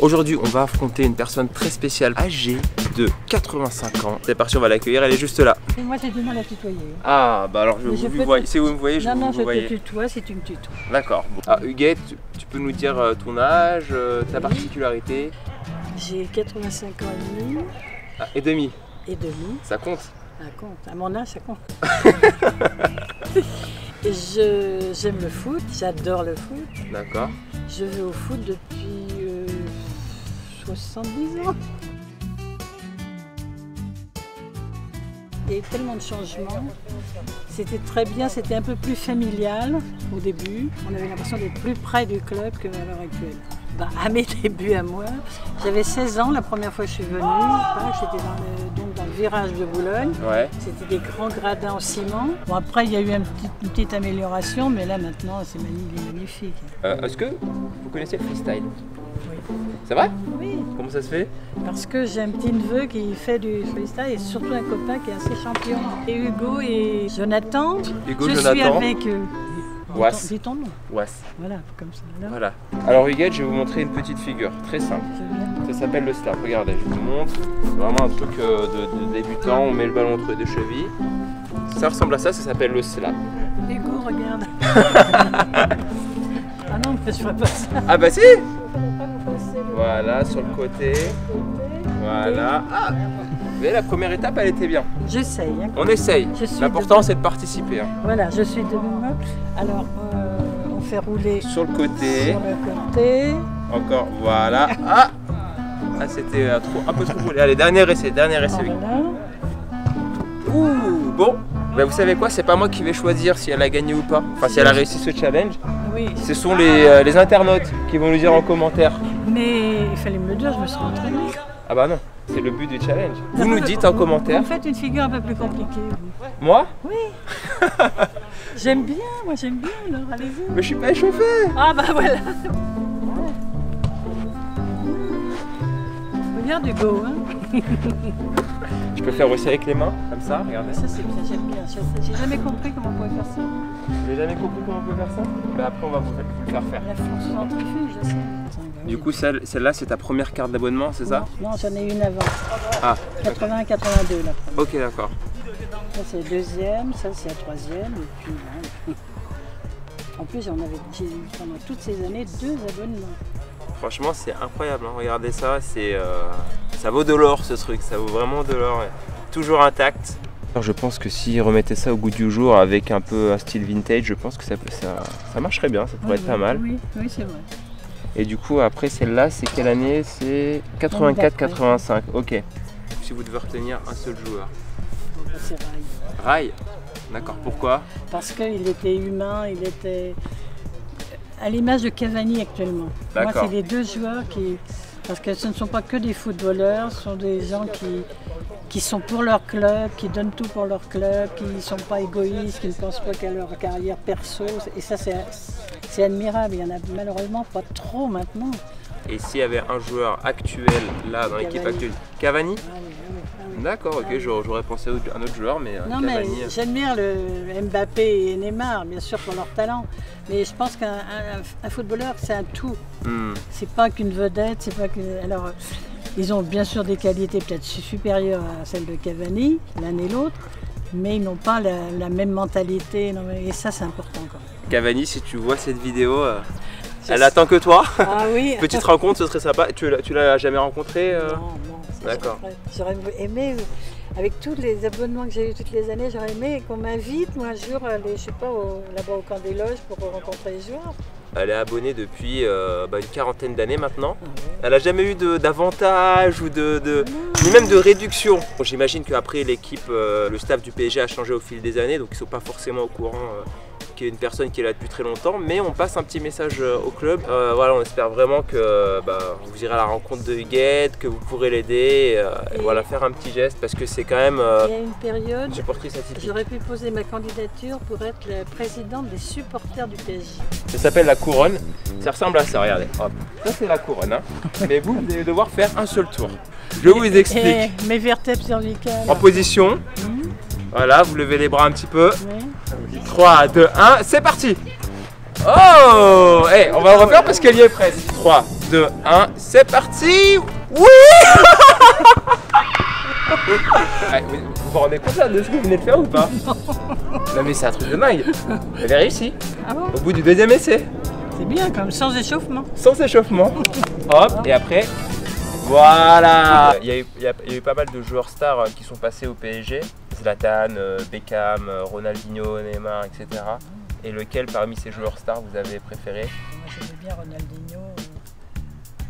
Aujourd'hui, on va affronter une personne très spéciale, âgée de 85 ans. C'est parti, on va l'accueillir, elle est juste là. Et moi, j'ai du mal à tutoyer. Ah, bah alors, si vous me voyez, je non, vous je voyez. te tutoie si tu me tutoies. D'accord. Bon. Ah, Huguette, tu peux nous dire ton âge, ta particularité? J'ai 85 ans et demi. Ah, et demi. Et demi. Ça compte? Ça compte. À mon âge, ça compte. J'aime le foot, j'adore le foot. D'accord. Je vais au foot depuis 70 ans. Il y a eu tellement de changements. C'était très bien, c'était un peu plus familial au début. On avait l'impression d'être plus près du club qu'à l'heure actuelle. À mes débuts à moi, j'avais 16 ans la première fois que je suis venue. J'étais dans le virage de Boulogne. Ouais. C'était des grands gradins en ciment. Bon, après, il y a eu une petite amélioration, mais là maintenant, c'est magnifique. Est-ce que vous connaissez le freestyle? Oui. C'est vrai? Oui. Comment ça se fait? Parce que j'ai un petit neveu qui fait du freestyle et surtout un copain qui est assez champion. Et Hugo et Jonathan, je suis avec eux. Was. Dis ton nom. Was. Voilà, comme ça. Alors. Voilà. Alors Huguette, je vais vous montrer une petite figure, très simple. Ça s'appelle le slap. Regardez, je vous montre. C'est vraiment un truc de débutant. On met le ballon entre les deux chevilles. Ça ressemble à ça, ça s'appelle le slap. Hugo, regarde. Ah non, mais je ferai pas ça. Ah bah si. Voilà, sur le côté. Voilà. Ah, vous voyez, la première étape, elle était bien. J'essaye. Hein, on essaye. L'important, c'est de participer. Hein. Voilà, je suis debout. Alors, on fait rouler sur le côté. Sur le côté. Encore, voilà. Ah, ah c'était un peu trop roulé. Allez, dernier essai. Voilà. Ouh, bon. Ben, vous savez quoi, c'est pas moi qui vais choisir si elle a gagné ou pas. Enfin, si elle a réussi ce challenge. Oui. Ce sont les internautes qui vont nous dire en commentaire. Mais il fallait me le dire, je me serais entraînée. Ah bah non, c'est le but du challenge. Vous nous dites en commentaire. Vous faites une figure un peu plus compliquée. Moi? Oui. J'aime bien, moi j'aime bien, alors allez-y. Mais je suis pas échauffé. Ah bah voilà. Regarde Hugo, hein. Je peux faire aussi avec les mains, comme ça, regardez. Ça c'est bien, j'aime bien. J'ai jamais compris comment on pouvait faire ça. Vous n'avez jamais compris comment on peut faire ça? Ben après on va vous le faire faire. La force centrifuge, je sais. Du coup, celle-là, c'est ta première carte d'abonnement, c'est ça? Non, j'en ai une avant. Ah. 80-82 la première. Ok, d'accord. Ça c'est la deuxième, ça c'est la troisième, et puis là. En plus, j'ai eu pendant toutes ces années 2 abonnements. Franchement, c'est incroyable, hein. Regardez ça, ça vaut de l'or ce truc, ça vaut vraiment de l'or. Toujours intact. Alors, je pense que s'ils remettaient ça au goût du jour avec un peu un style vintage, je pense que ça marcherait bien, ça pourrait être pas mal. Oui, c'est vrai. Et du coup, après celle-là, c'est quelle année? C'est 84-85, ok. Si vous devez retenir un seul joueur. C'est Rai. Rai? D'accord, pourquoi? Parce qu'il était humain, il était à l'image de Cavani actuellement. Moi, c'est les deux joueurs qui... Parce que ce ne sont pas que des footballeurs, ce sont des gens qui sont pour leur club, qui donnent tout pour leur club, qui ne sont pas égoïstes, qui ne pensent pas qu'à leur carrière perso. Et ça, c'est admirable. Il n'y en a malheureusement pas trop maintenant. Et s'il y avait un joueur actuel là dans l'équipe actuelle, Cavani? Oui. D'accord, ok, j'aurais pensé à un autre joueur, mais non, Cavani. Mais j'admire le Mbappé et Neymar, bien sûr, pour leur talent. Mais je pense qu'un footballeur, c'est un tout. C'est pas qu'une vedette, c'est pas que. Alors, ils ont bien sûr des qualités peut-être supérieures à celles de Cavani, l'un et l'autre, mais ils n'ont pas la même mentalité. Et ça, c'est important quand même. Cavani, si tu vois cette vidéo. Elle attend que toi. Ah oui. Petite rencontre, ce serait sympa. Tu l'as jamais rencontré? Non. D'accord. J'aurais aimé, avec tous les abonnements que j'ai eu toutes les années, j'aurais aimé qu'on m'invite, moi, un jour, à aller, je sais pas, là-bas au camp des loges pour rencontrer les joueurs. Elle est abonnée depuis une quarantaine d'années maintenant. Ah ouais. Elle n'a jamais eu d'avantage ou ni même de réduction. Bon, j'imagine qu'après l'équipe, le staff du PSG a changé au fil des années, donc ils ne sont pas forcément au courant qu'il y a une personne qui est là depuis très longtemps, mais on passe un petit message au club. Voilà, on espère vraiment que vous irez à la rencontre de Huguette, que vous pourrez l'aider, et voilà, faire un petit geste parce que c'est quand même. Il y a une période, j'aurais pu poser ma candidature pour être la présidente des supporters du PSG. Ça s'appelle la couronne. Ça ressemble à ça, regardez. Hop. Ça c'est la couronne, hein. Mais vous allez devoir faire un seul tour. Je vous explique. Et mes vertèbres cervicales. En position. Voilà, vous levez les bras un petit peu. 3, 2, 1, c'est parti! Oh! Hey, on va le refaire parce qu'elle y est presque. 3, 2, 1, c'est parti. Oui. Vous vous rendez compte là de ce que vous venez de faire ou pas? Non mais c'est un truc de dingue. Vous avez réussi. Ah bon? Au bout du deuxième essai. C'est bien comme sans échauffement. Sans échauffement. Hop, et après, voilà. Il y a eu pas mal de joueurs stars qui sont passés au PSG. Zlatan, Beckham, Ronaldinho, Neymar, etc. Et lequel parmi ces joueurs stars vous avez préféré? Moi j'aimais bien Ronaldinho.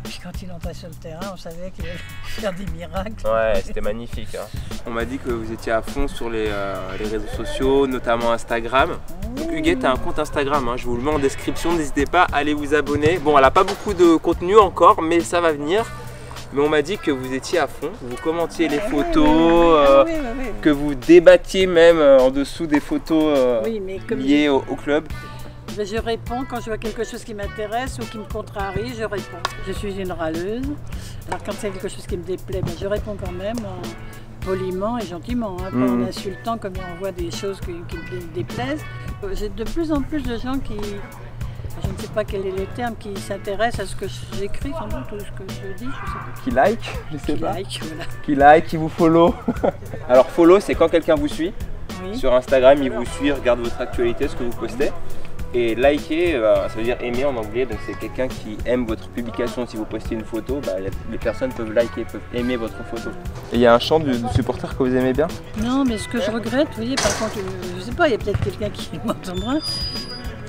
Puis quand il entrait sur le terrain, on savait qu'il allait faire des miracles. Ouais, c'était magnifique. Hein. On m'a dit que vous étiez à fond sur les réseaux sociaux, notamment Instagram. Donc Huguette a un compte Instagram, hein. Je vous le mets en description, n'hésitez pas à aller vous abonner. Bon, elle n'a pas beaucoup de contenu encore, mais ça va venir. Mais on m'a dit que vous étiez à fond, vous commentiez les photos, que vous débattiez même en dessous des photos liées au club. Je réponds quand je vois quelque chose qui m'intéresse ou qui me contrarie, je réponds. Je suis une râleuse, alors quand c'est quelque chose qui me déplaît, ben je réponds quand même poliment et gentiment, hein, pas en insultant comme on voit des choses qui me déplaisent. J'ai de plus en plus de gens qui, je ne sais pas quel est le terme, qui s'intéressent à ce que j'écris, sans doute, ou ce que je dis, je sais pas. Qui like, je sais pas. Like, voilà. Qui like, qui vous follow. Alors follow, c'est quand quelqu'un vous suit. Oui. Sur Instagram, il vous suit, regarde votre actualité, ce que vous postez. Et liker, ça veut dire aimer en anglais, donc c'est quelqu'un qui aime votre publication. Si vous postez une photo, les personnes peuvent liker, peuvent aimer votre photo. Et il y a un chant de supporter que vous aimez bien? Non, mais ce que je regrette, vous voyez, par contre, je sais pas, il y a peut-être quelqu'un qui m'entendra.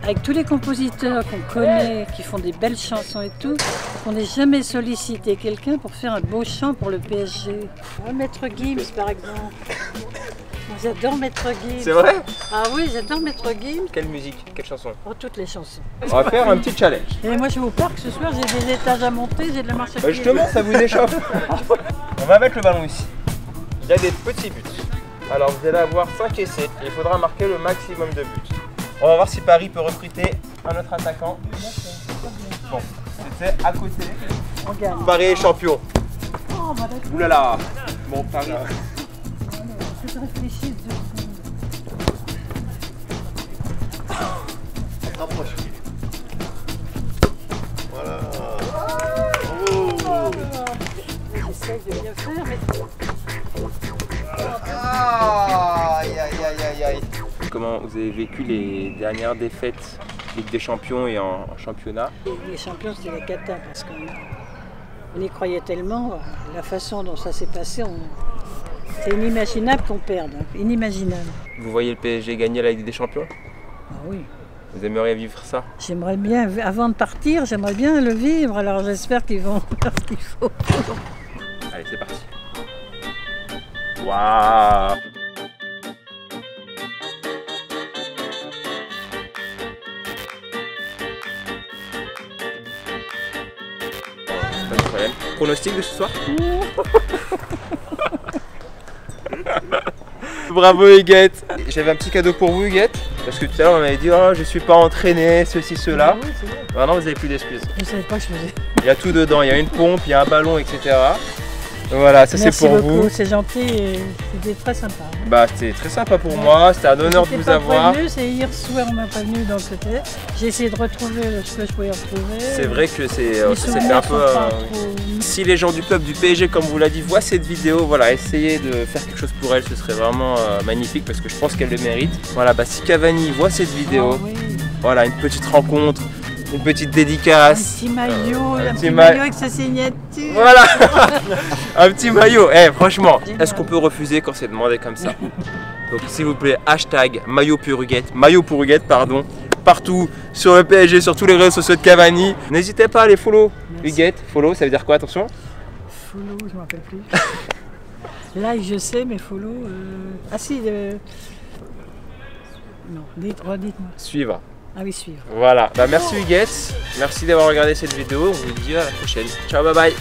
Avec tous les compositeurs qu'on connaît, qui font des belles chansons et tout, on n'est jamais sollicité quelqu'un pour faire un beau chant pour le PSG. Maître Gims, par exemple. J'adore Maître Gims. C'est vrai? Ah oui, j'adore Maître Gims. Quelle musique? Quelle chanson? Oh, toutes les chansons. On va faire un petit challenge. Et moi, je vais au parc ce soir, j'ai des étages à monter, j'ai de la marche à pied. Justement, ça vous échauffe. On va mettre le ballon ici. Il y a des petits buts. Alors, vous allez avoir 5 essais. Il faudra marquer le maximum de buts. On va voir si Paris peut recruter un autre attaquant. Bon, c'était à côté. On gagne. Paris est champion. Oh, bah, ouh là là. Bon, Paris. Je réfléchis 2 secondes. Rapproche. Voilà. J'essaie de bien faire, mais... Aïe, aïe, aïe, aïe. Comment vous avez vécu les dernières défaites Ligue des Champions et en championnat? Les champions, c'était la cata parce qu'on y croyait tellement. La façon dont ça s'est passé, c'est inimaginable qu'on perde. Inimaginable. Vous voyez le PSG gagner la Ligue des Champions? Ah oui. Vous aimeriez vivre ça? J'aimerais bien, avant de partir, j'aimerais bien le vivre. Alors j'espère qu'ils vont faire ce qu'il faut. Allez, c'est parti. Waouh! Pas de problème. Pronostic de ce soir? Bravo Huguette. J'avais un petit cadeau pour vous Huguette, parce que tout à l'heure on m'avait dit oh je suis pas entraîné, ceci, cela. Oui, c'est vrai. Maintenant vous n'avez plus d'excuses. Je ne savais pas que je faisais. Il y a tout dedans, il y a une pompe, il y a un ballon, etc. Voilà, ça c'est pour vous. C'est gentil et c'était très sympa. Bah c'était très sympa pour moi, c'était un honneur de vous avoir. C'est hier soir on m'a pas venu donc j'ai essayé de retrouver ce que je pouvais retrouver. C'est vrai que c'était un peu... Si les gens du club du PSG comme vous l'a dit voient cette vidéo, voilà, essayez de faire quelque chose pour elle, ce serait vraiment magnifique parce que je pense qu'elle le mérite. Voilà, bah si Cavani voit cette vidéo, voilà, une petite rencontre, une petite dédicace. Un petit maillot, un petit maillot avec sa signature. Voilà. Un petit maillot. Eh, franchement, est-ce qu'on peut refuser quand c'est demandé comme ça? Donc s'il vous plaît, hashtag maillot pour Huguette, pardon, partout sur le PSG, sur tous les réseaux sociaux de Cavani. N'hésitez pas à les follow. Huguette, follow, ça veut dire quoi, attention? Follow, je ne me rappelle plus. Like, je sais, mais follow... Ah si, non, dites-moi. Suivre. Ah oui, suivre. Voilà, bah merci Huguette, merci d'avoir regardé cette vidéo, on vous dit à la prochaine. Ciao, bye bye.